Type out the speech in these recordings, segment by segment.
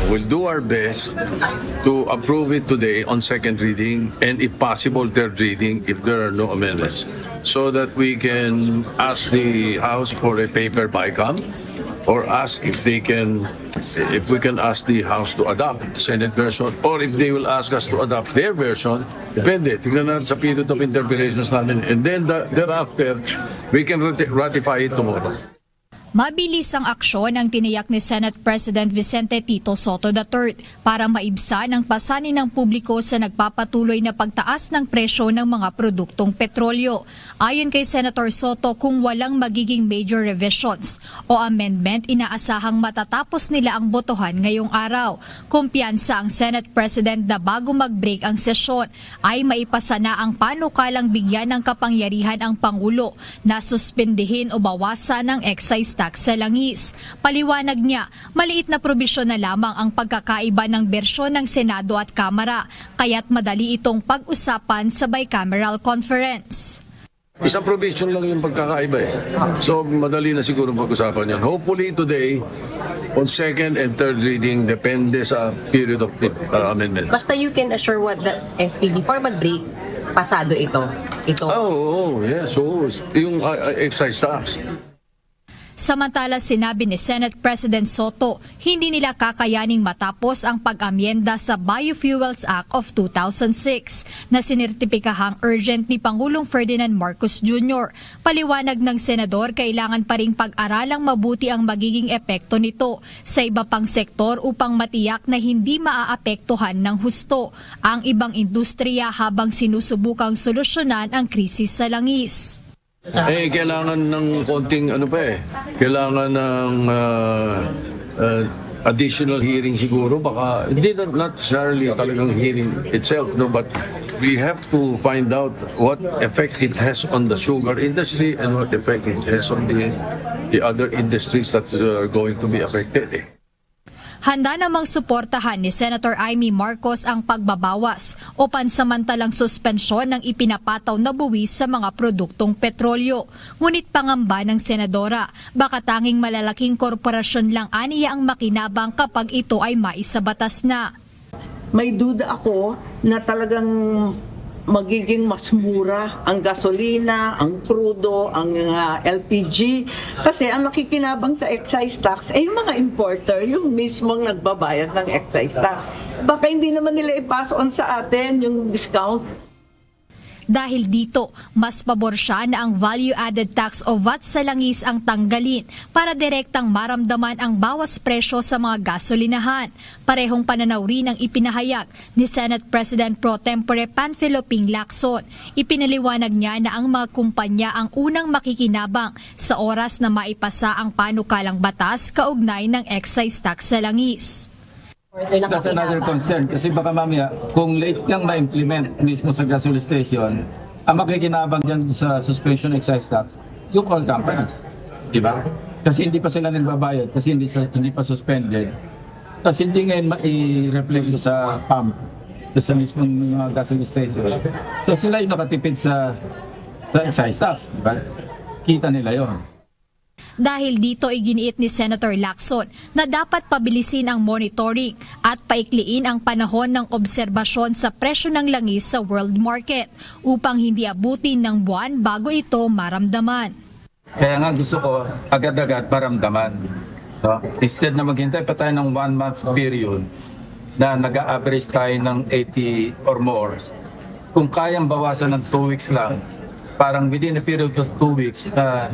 We'll do our best to approve it today on second reading and if possible third reading if there are no amendments, so that we can ask the House for a paper BICAM or ask if we can ask the House to adopt the Senate version or if they will ask us to adopt their version. Depende. Tingnan natin sa period of interpretations namin. And then thereafter, we can ratify it tomorrow. Mabilis ang aksyon ang tiniyak ni Senate President Vicente Tito Soto III para maibsan ang pasanin ng publiko sa nagpapatuloy na pagtaas ng presyo ng mga produktong petrolyo. Ayon kay Senator Soto, kung walang magiging major revisions o amendment, inaasahang matatapos nila ang botohan ngayong araw. Kumpiyansa ang Senate President na bago mag-break ang sesyon ay maipasa na ang panukalang bigyan ng kapangyarihan ang Pangulo na suspindihin o bawasan ng excise tax sa langis. Paliwanag niya, maliit na probisyon na lamang ang pagkakaiba ng bersyon ng Senado at Kamara, kaya't madali itong pag-usapan sa bicameral conference. Isang provision lang yung pagkakaiba eh. So madali na siguro pag-usapan yan. Hopefully today, on second and third reading, depende sa period of amendment. Basta you can assure what the SP before mag-break, pasado ito. Yes. So yung excise tax. Samantala, sinabi ni Senate President Soto, hindi nila kakayaning matapos ang pag-amyenda sa Biofuels Act of 2006 na sinertipikahang urgent ni Pangulong Ferdinand Marcos Jr. Paliwanag ng senador, kailangan pa ring pag-aralang mabuti ang magiging epekto nito sa iba pang sektor upang matiyak na hindi maaapektuhan ng husto ang ibang industriya habang sinusubukang solusyonan ang krisis sa langis. Kailangan ng konting kailangan ng additional hearing siguro, baka hindi not necessarily talagang hearing itself, no, but we have to find out what effect it has on the sugar industry and what effect it has on the other industries that are going to be affected. Handa namang suportahan ni Senator Amy Marcos ang pagbabawas o pansamantalang suspensyon ng ipinapataw na buwis sa mga produktong petrolyo. Ngunit pangamba ng senadora, baka tanging malalaking korporasyon lang aniya ang makinabang kapag ito ay maisabatas na. May duda ako na talagang magiging mas mura ang gasolina, ang crudo, ang LPG. Kasi ang nakikinabang sa excise tax ay yung mga importer, yung mismong nagbabayad ng excise tax. Baka hindi naman nila i-pass on sa atin yung discount. Dahil dito, mas pabor siya na ang value-added tax o VAT sa langis ang tanggalin para direktang maramdaman ang bawas presyo sa mga gasolinahan. Parehong pananaw rin ang ipinahayag ni Senate President Pro Tempore Panfilo Ping Lacson. Ipinaliwanag niya na ang mga kumpanya ang unang makikinabang sa oras na maipasa ang panukalang batas kaugnay ng excise tax sa langis. That's another concern kasi baka mamaya kung late niyang ma-implement mismo sa gasoline station, ang makikinabang dyan sa suspension excise tax, yung oil companies. Diba? Kasi hindi pa sila nagbabayad, kasi hindi pa suspended. Tapos hindi ngayon ma-reflect sa pump, sa mismong gasoline station. So sila yung nakatipid sa excise tax. Diba? Kita nila yon. Dahil dito iginiit ni Senator Lacson na dapat pabilisin ang monitoring at paikliin ang panahon ng obserbasyon sa presyo ng langis sa world market upang hindi abutin ng buwan bago ito maramdaman. Kaya nga gusto ko agad-agad maramdaman. No? Instead na maghintay pa tayo ng 1 month period na nag-a-average tayo ng 80 or more, kung kayang bawasan ng 2 weeks lang, parang within a period of 2 weeks na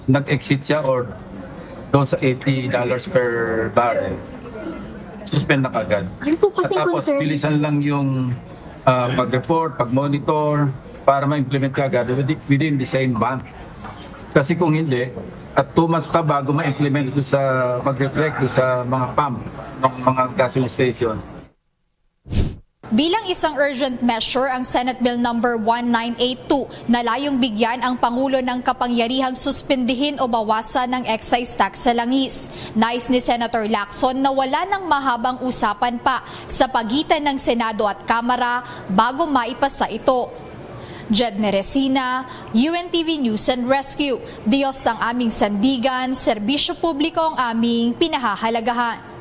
nag-exit siya or doon sa $80 per barrel, suspend na kagad. Yun po kasi at tapos concern. bilisan lang yung pag-report, pag-monitor para ma-implement kagad within the same month. Kasi kung hindi, at 2 months pa bago ma-implement doon sa mag-reflect doon sa mga pump ng mga gasoline station. Bilang isang urgent measure ang Senate Bill No. 1982 na layong bigyan ang Pangulo ng kapangyarihang suspindihin o bawasan ng excise tax sa langis. Nais ni Senator Lacson na wala ng mahabang usapan pa sa pagitan ng Senado at Kamara bago maipasa ito. Jedne Resina, UNTV News and Rescue. Diyos ang aming sandigan, serbisyo publiko ang aming pinahahalagahan.